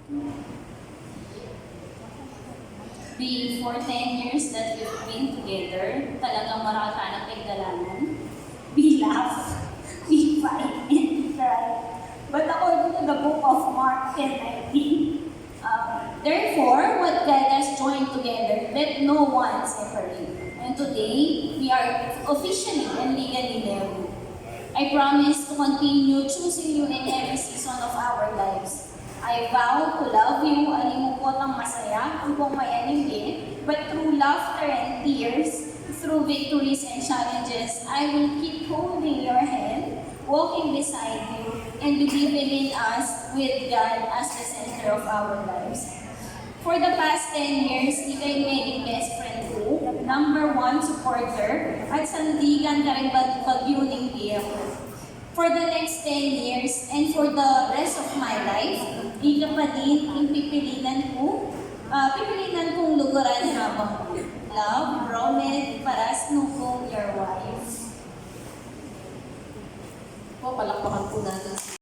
For 10 years that we've been together, talagang maraka na pagdalanan. We laugh, we fight, and we cry. But according to the book of Mark 10:19, therefore, what God has joined together, let no one separate. And today, we are officially and legally married. I promise to continue choosing you in every season of our lives. I vow to love you, alimupot ang masaya, upang mayaning din, but through laughter and tears, through victories and challenges, I will keep holding your hand, walking beside you, and believing in us with God as the center of our lives. For the past 10 years, ika'y naging best friend ko, number 1 supporter, at sandigan ka rin bagyo ng BFF. For the next 10 years and for the rest of my life, ika pa din yung pipilinan kong lugaran habang love, Romed, Paras, Nukong, your wife. Po, palakpakan.